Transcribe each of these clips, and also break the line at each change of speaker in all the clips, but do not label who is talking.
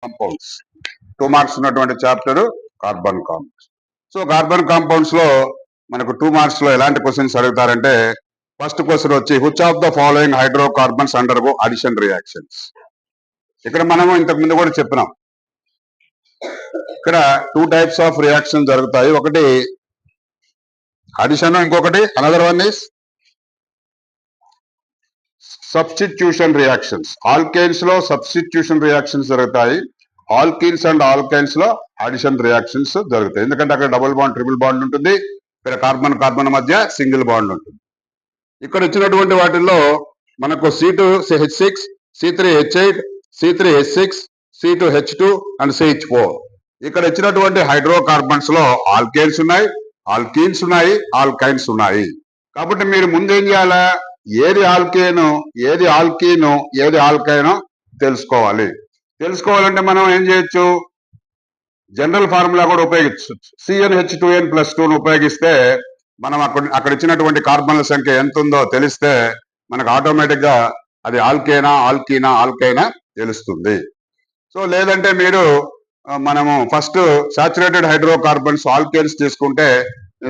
Compounds 2 marks ఉన్నటువంటి chapter carbon compounds. So carbon compounds లో మనకు 2 మార్క్స్ లో ఎలాంటి క్వశ్చన్స్ అడుగుతారంటే, ఫస్ట్ క్వశ్చన్ వచ్చి which of the following hydrocarbons undergo addition reactions. ఇక్కడ మనము ఇంతకు ముందు కూడా చెప్పినాం, ఇక్కడ 2 టైప్స్ ఆఫ్ రియాక్షన్ జరుగుతాయి. ఒకటి అడిషన్, ఇంకొకటి another one is substitution reactions. Alkanes లో సబ్స్టిట్యూషన్ రియాక్షన్స్ జరుగుతాయి, ఆల్కీన్స్ అండ్ ఆల్కైన్స్ లో అడిషన్ రియాక్షన్స్ జరుగుతాయి. ఎందుకంటే అక్కడ డబుల్ బాండ్, ట్రిపుల్ బాండ్ ఉంటుంది, ఇక్కడ కార్బన్ కార్బన్ మధ్య సింగిల్ బాండ్ ఉంటుంది. ఇక్కడ ఇచ్చినటువంటి వాటిల్లో మనకు C2H6, C3H8, C3H6, C2H2 and CH4. ఇక్కడ ఇచ్చినటువంటి హైడ్రోకార్బన్స్ లో ఆల్కేన్స్ ఉన్నాయి, ఆల్కీన్స్ ఉన్నాయి, ఆల్కైన్స్ ఉన్నాయి. కాబట్టి మీరు ముందేం చేయాలా, ఏది ఆల్కేను, ఏది ఆల్కీను, ఏది ఆల్కైనో తెలుసుకోవాలి. తెలుసుకోవాలంటే మనం ఏం చేయొచ్చు, జనరల్ ఫార్ములా కూడా ఉపయోగించవచ్చు. CnH2n+2ను ఉపయోగిస్తే మనం అక్కడ ఇచ్చినటువంటి కార్బన్ల సంఖ్య ఎంత ఉందో తెలిస్తే మనకు ఆటోమేటిక్ గా అది ఆల్కేనా, ఆల్కీనా, ఆల్కైనా తెలుస్తుంది. సో లేదంటే మీరు మనము ఫస్ట్ సాచురేటెడ్ హైడ్రోకార్బన్స్ ఆల్కేన్స్ తీసుకుంటే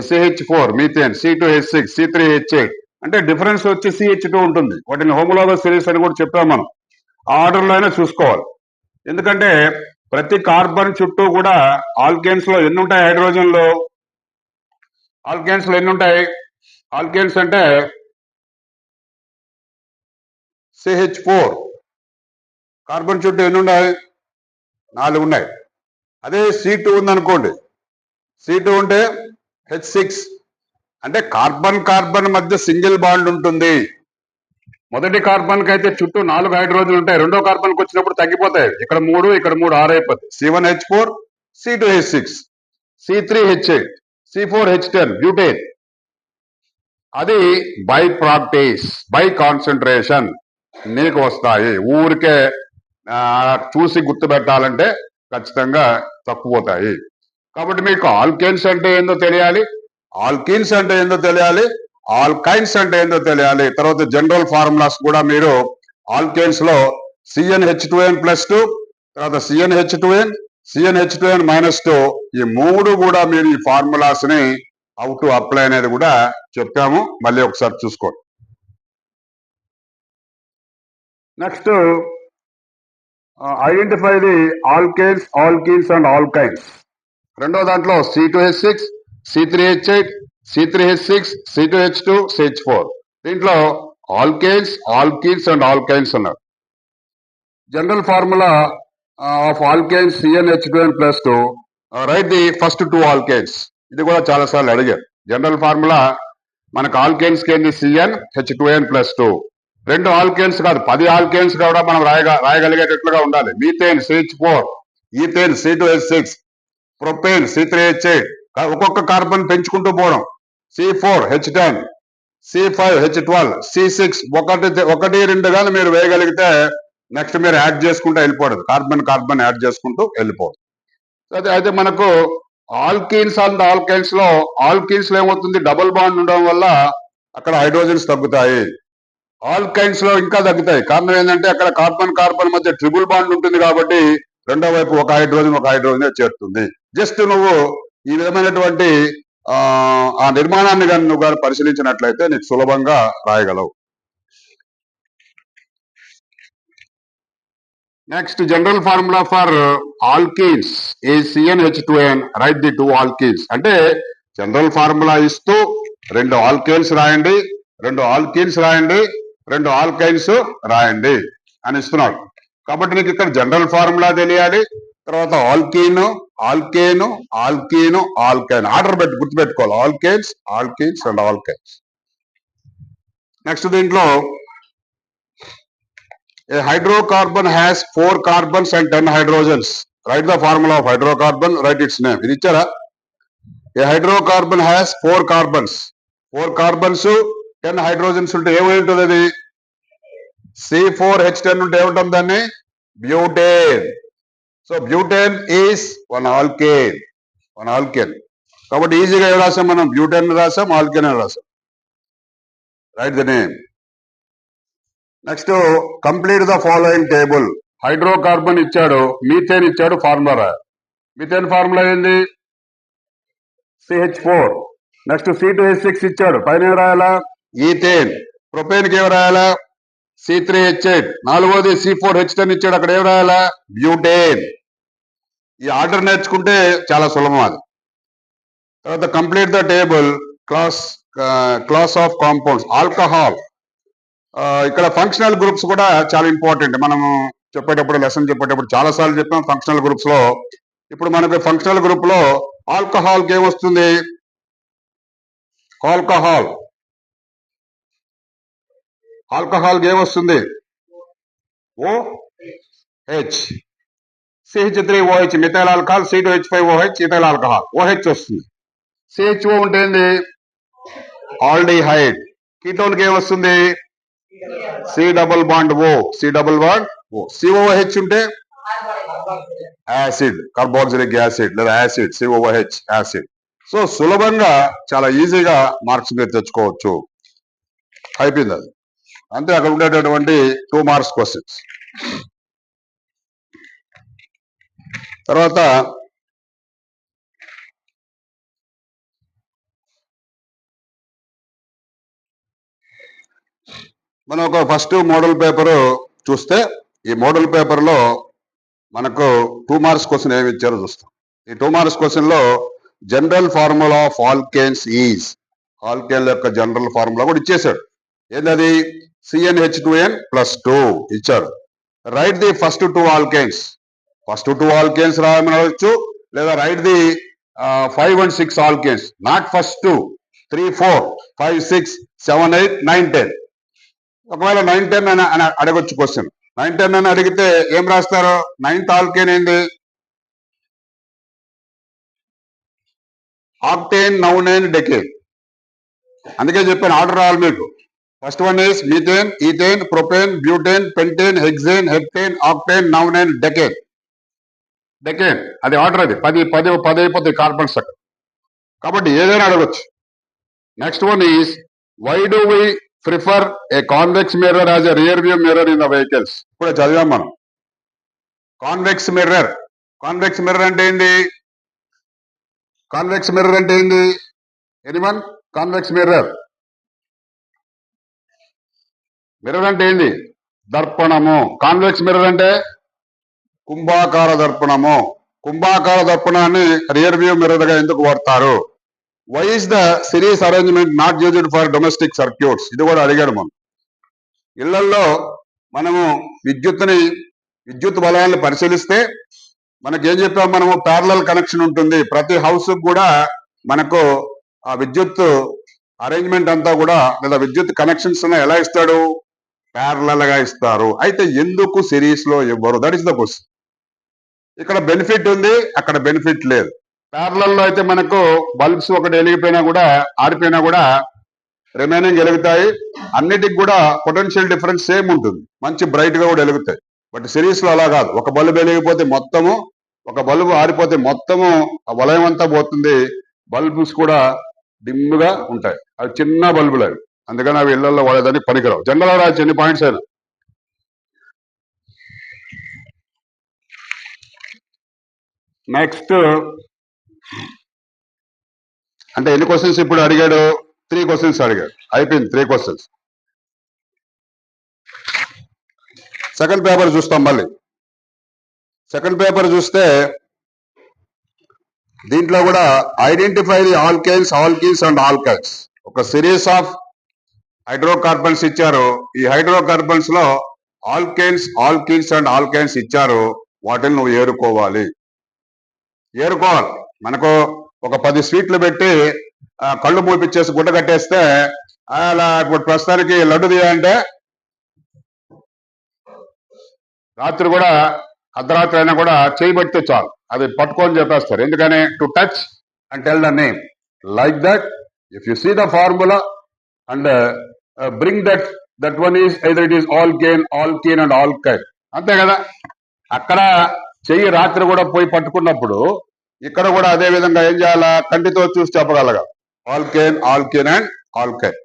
CH4 మీథేన్, C2H6, C3H8 అంటే డిఫరెన్స్ వచ్చి CH2 ఉంటుంది. వాటిని హోమోలాగస్ సిరీస్ అని కూడా చెప్పాం మనం. ఆ ఆర్డర్ లో అయినా చూసుకోవాలి. ఎందుకంటే ప్రతి కార్బన్ చుట్టూ కూడా ఆల్కేన్స్ లో ఎన్ని ఉంటాయి, హైడ్రోజన్లో ఆల్కేన్స్ లో ఎన్ని ఉంటాయి, ఆల్కేన్స్ అంటే CH4 కార్బన్ చుట్టూ ఎన్ని ఉన్నాయి, 4 ఉన్నాయి. అదే C2 ఉందనుకోండి, C2 ఉంటే H6 అంటే కార్బన్ కార్బన్ మధ్య సింగిల్ బాండ్ ఉంటుంది. మొదటి కార్బన్ కి అయితే చుట్టూ 4 హైడ్రోజన్లు ఉంటాయి, రెండో కార్బన్ కి వచ్చినప్పుడు తగ్గిపోతాయి. ఇక్కడ 3, ఇక్కడ 3, 6 అయిపోతాయి. C1H4, C2H6, C3H8, C4H10 butane. అది బై ప్రాక్టీస్, బై కాన్సన్ట్రేషన్ నీకు వస్తాయి. ఊరికే చూసి గుర్తు పెట్టాలంటే ఖచ్చితంగా తక్కుపోతాయి. కాబట్టి మీకు ఆల్కేన్స్ అంటే ఏందో తెలియాలి, ఆల్కీన్స్ అంటే ఏందో తెలియాలి, ఆల్కైన్స్ అంటే ఏందో తెలియాలి. తర్వాత జనరల్ ఫార్ములాస్ కూడా మీరు ఆల్కేన్స్ లో CnH2n+2, తర్వాత CnH2n, CnH2n-2 ఈ 3 కూడా మీరు ఈ ఫార్ములాస్ ని హౌ టు అప్లై అనేది కూడా చెప్పాము. మళ్ళీ ఒకసారి చూసుకోండి. Next identify the alkanes, alkenes and alkynes. రెండో దాంట్లో C2H6, C3H8, C3H6, C2H2, CH4. దీంట్లో ఆల్కేన్స్, ఆల్కీన్స్ అండ్ ఆల్కైన్స్ ఉన్నారు. General formula of alkanes CnH2n+2. Right the first 2 alkanes. ఇది కూడా చాలా సార్లు అడిగారు. జనరల్ ఫార్ములా మనకు ఆల్కేన్స్ కి ఏంది, CnH2n+2. 2 ఆల్కేన్స్ కాదు, 10 ఆల్కేన్స్ కూడా మనం రాయగలిగేటట్లుగా ఉండాలి. Methane CH4, ethane C2H6, propane C3H8. ఒక్కొక్క కార్బన్ పెంచుకుంటూ పోవడం. C4H10, C5H12, C6 ఒకటి 2 కానీ మీరు వేయగలిగితే నెక్స్ట్ మీరు యాడ్ చేసుకుంటూ వెళ్ళిపోవడం, కార్బన్ కార్బన్ యాడ్ చేసుకుంటూ వెళ్ళిపోవడం. అయితే మనకు ఆల్కీన్స్ అండ్ ఆల్కైన్స్ లో, ఆల్కీన్స్ లో ఏమవుతుంది, డబుల్ బాండ్ ఉండడం వల్ల అక్కడ హైడ్రోజన్స్ తగ్గుతాయి. ఆల్కైన్స్ లో ఇంకా తగ్గుతాయి. కారణం ఏంటంటే అక్కడ కార్బన్ కార్బన్ మధ్య ట్రిపుల్ బాండ్ ఉంటుంది కాబట్టి రెండో వైపు ఒక హైడ్రోజన్ చేరుతుంది. జస్ట్ నువ్వు ఈ విధమైనటువంటి ఆ నిర్మాణాన్ని కానీ నువ్వు కానీ పరిశీలించినట్లయితే నీకు సులభంగా రాయగలవు. Next general formula for alkenes ఈ CnH2n. Write the 2 alkenes. అంటే జనరల్ ఫార్ములా ఇస్తూ 2 ఆల్కేన్స్ రాయండి, 2 ఆల్కీన్స్ రాయండి, 2 ఆల్కైన్స్ రాయండి అని ఇస్తున్నాడు. కాబట్టి నీకు ఇక్కడ జనరల్ ఫార్ములా తెలియాలి, తర్వాత ఆల్కీను, ఆల్కేను, ఆల్కీను, ఆల్కైన్ ఆర్డర్ గుర్తుపెట్టుకోవాలి. Alkanes, alkenes and alkynes. Next దీంట్లో a hydrocarbon has 4 carbons and 10 hydrogens. Write the formula of hydrocarbon, write its name. ఇది ఇచ్చారా? A hydrocarbon has 4 carbons. 4 carbons, 10 hydrogens ఉంటే ఏమై ఉంటుంది అది? C4H10 ఉంటే ఏముంటుంది దాన్ని? Butane. So butane is one alkane. కాబట్టి ఈజీగా ఏం రాసాం మనం? బ్యూటేన్ రాసాం, ఆల్కేన్ రాసాం. Right the name. Next complete the following table. Hydrocarbon ఇచ్చాడు, మీథేన్ ఇచ్చాడు, ఫార్ములా రాయాలి. మీథేన్ ఫార్ములా ఏంది? CH4. నెక్స్ట్ C2H6 ఇచ్చాడు, పైన ఏం రాయాలా? ఈథేన్. ప్రొపేన్ కి ఏం రాయాలా? C3H8. నాలుగోది C4H10 ఇచ్చాడు, అక్కడ ఏం రాయాలా? బ్యూటేన్. ఈ ఆర్డర్ నేర్చుకుంటే చాలా సులభం అది. తర్వాత complete the table. Class of compounds. Alcohol. ఇక్కడ ఫంక్షనల్ గ్రూప్స్ కూడా చాలా ఇంపార్టెంట్. మనము చెప్పేటప్పుడు, లెసన్ చెప్పేటప్పుడు చాలా సార్లు చెప్పాం ఫంక్షనల్ గ్రూప్స్ లో. ఇప్పుడు మనకి ఫంక్షనల్ గ్రూప్ లో ఆల్కహాల్ కి ఏమొస్తుంది? ఆల్కహాల్ కి ఏమొస్తుంది? OH. CH3OH methyl alcohol, C2H5OH ethyl alcohol, OH వస్తుంది. CHO ఉంటే ఏంది? ఆల్డిహైడ్. కీటోన్ కి ఏమొస్తుంది? C double bond O. COOH ఉంటే యాసిడ్, కార్బాక్సిలిక్ యాసిడ్ లేదా యాసిడ్, COOH యాసిడ్. సో సులభంగా చాలా ఈజీగా మార్క్స్ మీరు తెచ్చుకోవచ్చు. అయిపోయింది అది. అంతే, అక్కడ ఉండేటటువంటి 2 మార్క్స్ క్వశ్చన్స్. తర్వాత మనం ఒక ఫస్ట్ మోడల్ పేపర్ చూస్తే, ఈ మోడల్ పేపర్ లో మనకు 2 మార్క్స్ క్వశ్చన్ ఏమి ఇచ్చారో చూస్తాం. ఈ 2 మార్క్స్ క్వశ్చన్ లో general formula of alkanes is, alkane యొక్క జనరల్ ఫార్ములా కూడా ఇచ్చేసాడు. ఏంటది? CnH2n+2 ఇచ్చారు. Right the first 2 alkanes. First 2 alkanes రాయమని అడగచ్చు, లేదా right the 5 and 6 alkanes, not first 2, 3, 4, 5, 6, 7, 8, 9, 10. ఒకవేళ 9, 10 అని అడగొచ్చు క్వశ్చన్. 9, 10 అని అడిగితే ఏం రాస్తారు? 9th ఆల్కేన్ ఏంది? Octane, nonane, decane. అందుకే చెప్పాను ఆర్డర్ రావాలి మీకు. First one is methane, ethane, propane, butane, pentane, hexane, heptane, octane, nonane, decane. అది ఆర్డర్. అది 10 అయిపోతాయి కార్బన్స్ అక్కడ. కాబట్టి ఏదైనా అడగొచ్చు. Next one is why do we prefer a convex mirror as a rear view mirror in the vehicles. ఇప్పుడు చదివాం మనం. కాన్వెక్స్ మిర్రర్ అంటే ఏంది? ఎనీవన్? కాన్వెక్స్ మిర్రర్ అంటే ఏంది? దర్పణము. కాన్వెక్స్ మిర్రర్ అంటే కుంభాకార దర్పణము. కుంభాకార దర్పణాన్ని రియర్ వ్యూ మిర్రర్ గా ఎందుకు వాడతారు? Why is the series arrangement not used for domestic circuits? ఇది కూడా అడిగాడు మనం. ఇళ్లలో మనము విద్యుత్ బలాన్ని పరిశీలిస్తే మనకేం చెప్పాం మనము? ప్యారలల్ కనెక్షన్ ఉంటుంది. ప్రతి హౌస్ కూడా మనకు ఆ విద్యుత్ అరేంజ్మెంట్ అంతా కూడా, లేదా విద్యుత్ కనెక్షన్స్ ఎలా ఇస్తాడు? ప్యారలల్ గా ఇస్తారు. అయితే ఎందుకు సిరీస్ లో ఇవ్వరు? That is the question. ఇక్కడ బెనిఫిట్ ఉంది, అక్కడ బెనిఫిట్ లేదు. ప్యారలల్ లో అయితే మనకు బల్బ్స్ ఒకటి వెలిగిపోయినా కూడా, ఆరిపోయినా కూడా రిమైనింగ్ వెలుగుతాయి. అన్నిటికి కూడా పొటెన్షియల్ డిఫరెన్స్ సేమ్ ఉంటుంది, మంచి బ్రైట్ గా కూడా వెలుగుతాయి. బట్ సిరీస్ లో అలా కాదు. ఒక బల్బు వెలిగిపోతే మొత్తము, ఒక బల్బు ఆరిపోతే మొత్తము ఆ వలయం అంతా పోతుంది. బల్బ్స్ కూడా డిమ్ గా ఉంటాయి. అవి చిన్న బల్బులు అవి, అందుకని అవి ఇళ్లలో వాడేదానికి పనికిరావు. జనరల్ రాయొచ్చు ఎన్ని పాయింట్స్ అయినా. నెక్స్ట్ అంటే ఎన్ని క్వశ్చన్స్ ఇప్పుడు అడిగాడు? 3 క్వశ్చన్స్ అడిగాడు. అయిపోయింది 3 క్వశ్చన్స్. సెకండ్ పేపర్ చూస్తాం. మళ్ళీ సెకండ్ పేపర్ చూస్తే దీంట్లో కూడా identify the alkanes, alkenes and alkynes. ఒక సిరీస్ ఆఫ్ హైడ్రోకార్బన్స్ ఇచ్చారు. ఈ హైడ్రోకార్బన్స్ లో ఆల్కేన్స్, ఆల్కీన్స్ అండ్ ఆల్కైన్స్ ఇచ్చారు. వాటిని నువ్వు ఏరుకోవాలి. మనకు ఒక 10 స్వీట్లు పెట్టి కళ్ళు మూపిచ్చేసి గుడ్డ కట్టేస్తే అలా ఇప్పుడు ప్రస్తుతానికి లడ్డు తీయాలంటే రాత్రి కూడా, అర్ధరాత్రి అయినా కూడా చేయబడితే చాలు, అది పట్టుకొని చెప్పేస్తారు. ఎందుకని? To touch and tell the name. Like that if you see the formula and bring that one is either it is alkene and alkyne. అంతే కదా? అక్కడ చెయ్యి రాత్రి కూడా పోయి పట్టుకున్నప్పుడు ఇక్కడ కూడా అదే విధంగా ఏం చేయాలా? కంటితో చూసి చెప్పగలగా. Alkene and alkyne.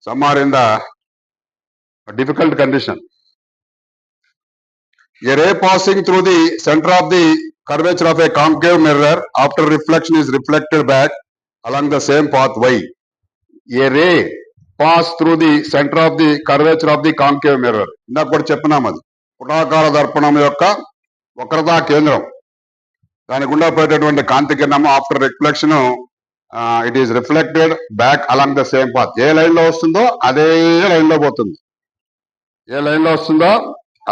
Some are in the difficult condition. A ray passing through the center of the curvature of a concave mirror after reflection is reflected back along the same path y. A ray pass through the center of the curvature of the concave mirror. ఇందాక కూడా చెప్పినాం అది పుటాకార దర్పణం యొక్క వక్రతా కేంద్రం దాని గుండా పోయేటటువంటి కాంతి కిరణము after reflection it is reflected back along the same path. ఏ లైన్ లో వస్తుందో అదే లైన్ లో పోతుంది. ఏ లైన్ లో వస్తుందో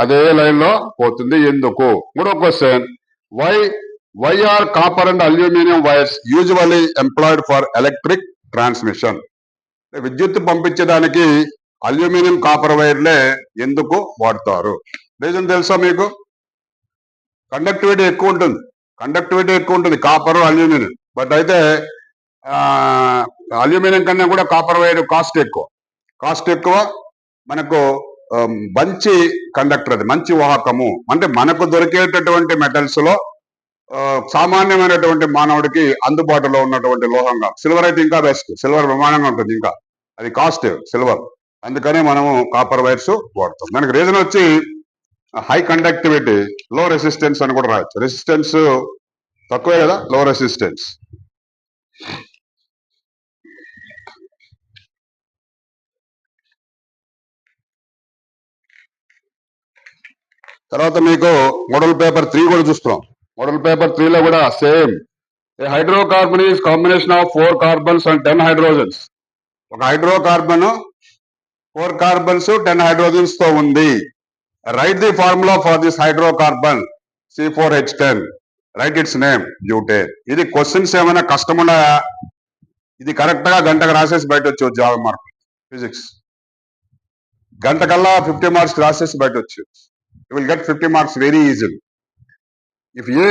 అదే లైన్ లో పోతుంది. ఎందుకు? మూడో question, why are copper and aluminium wires usually employed for electric transmission? విద్యుత్ పంపించడానికి అల్యూమినియం కాపర్ వైర్లే ఎందుకు వాడతారు? రీజన్ తెలుసా మీకు? కండక్టివిటీ ఎక్కువ ఉంటుంది కాపర్ అల్యూమినియం. బట్ అయితే అల్యూమినియం కన్నా కూడా కాపర్ వైర్ కాస్ట్ ఎక్కువ. మనకు మంచి కండక్టర్, అది మంచి వాహకము. అంటే మనకు దొరికేటటువంటి మెటల్స్ లో సామాన్యమైనటువంటి మానవుడికి అందుబాటులో ఉన్నటువంటి లోహంగా సిల్వర్ అయితే ఇంకా బెస్ట్. సిల్వర్ విమానంగా ఉంటుంది, ఇంకా అది కాస్ట్ సిల్వర్. అందుకనే మనము కాపర్ వైర్స్ వాడతాం. దానికి రీజన్ వచ్చి హై కండక్టివిటీ, లో రెసిస్టెన్స్ అని కూడా రాయొచ్చు. రెసిస్టెన్స్ తక్కువే కదా, లో రెసిస్టెన్స్. తర్వాత మీకు మోడల్ పేపర్ 3 కూడా చూస్తున్నాం. మోడల్ పేపర్ 3 లో కూడా same. Hydrocarbon is combination of 4 carbons and 10 hydrogens. ఒక హైడ్రోకార్బన్ 4 కార్బన్స్ 10 హైడ్రోజన్స్ తో ఉంది. Right the formula for this hydrocarbon C4H10. Right its name butane. ఇది క్వశ్చన్స్ ఏమైనా కష్టమున్నాయా? ఇది కరెక్ట్ గా గంటకు రాసేసి బయట వచ్చి జాబ్ మార్క్ ఫిజిక్స్ గంటకల్లా 50 మార్క్స్ రాసేసి బయట వచ్చు. You will get 50 marks very easily. If A,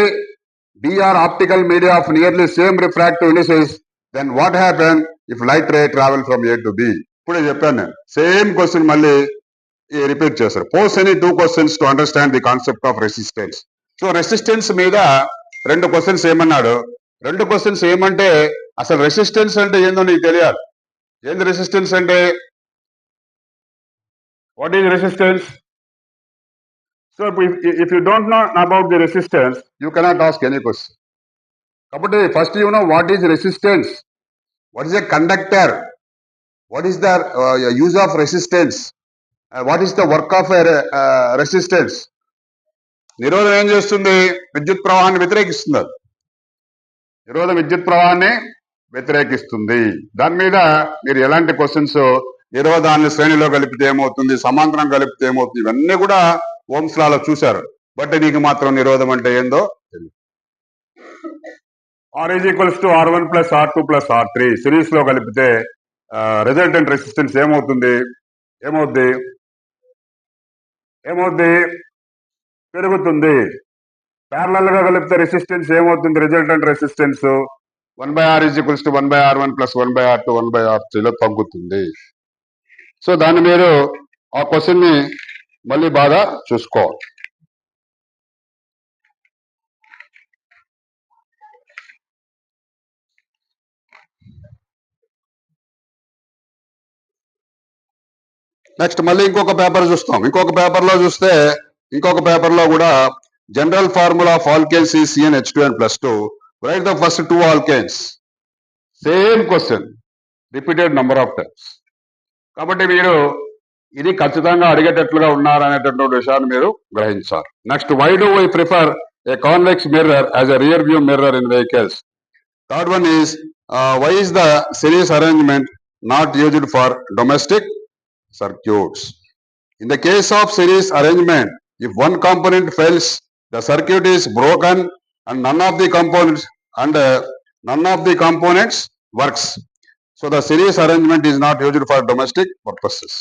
B are optical media of nearly same refractive indices, then what happen if light ray travel from A to B? ఇప్పుడే చెప్పాను నేను. Same question మళ్ళీ repeat చేస్తారు. Post any 2 questions to understand the concept of resistance. So resistance మీద 2 questions ఏమన్నాడు? 2 questions ఏమంటే అసలు resistance అంటే ఏందో నీకు తెలియాలి. ఏంది రెసిస్టెన్స్ అంటే? What is resistance? So if you don't know about the resistance, you cannot ask any question. Kabatti first you know what is resistance, what is a conductor, what is the use of resistance, what is the work of a resistance. నిరోధం ఏం చేస్తుంది? విద్యుత్ ప్రవాహాన్ని వ్యతిరేకిస్తుంది. నిరోధం విద్యుత్ ప్రవాహాన్ని వ్యతిరేకిస్తుంది. దాని మీద మీరు ఎలాంటి క్వశ్చన్స్, నిరోధాన్ని శ్రేణిలో కలిపితే ఏమవుతుంది, సమాంతరం కలిపితే ఏమవుతుంది, ఇవన్నీ కూడా ఓమ్స్ లాలో చూశారు. బట్ నీకు మాత్రం నిరోధం అంటే ఏందో తెలియదు. R is equals to R1 plus R2 plus R3 series లో కలిపితే రిజల్టెంట్ రెసిస్టెన్స్ ఏమవుతుంది? పెరుగుతుంది. ప్యారలల్ గా కలిపితే రెసిస్టెన్స్ ఏమవుతుంది? Resultant resistance 1/R is equals to 1/R1 plus 1/R2 1/R3 లో తగ్గుతుంది. సో దాన్ని మీరు ఆ క్వశ్చన్ ని మళ్ళీ బాగా చూసుకోవాలి. నెక్స్ట్ మళ్ళీ ఇంకొక పేపర్ చూస్తాం. ఇంకొక పేపర్ లో కూడా general formula of alkanes is CnH2n+2. Write the first 2 alkanes. Same question repeated number of times. కాబట్టి మీరు ఇది ఖచ్చితంగా అడిగేటట్లుగా ఉన్నారనేటటువంటి విషయాన్ని మీరు గ్రహించాలి. Next, why do we prefer a convex mirror as a rear view mirror in vehicles? Third one is why is the series arrangement not used for domestic circuits? In the case of series arrangement, if one component fails, the circuit is broken and none of the components works. So the series arrangement is not used for domestic purposes.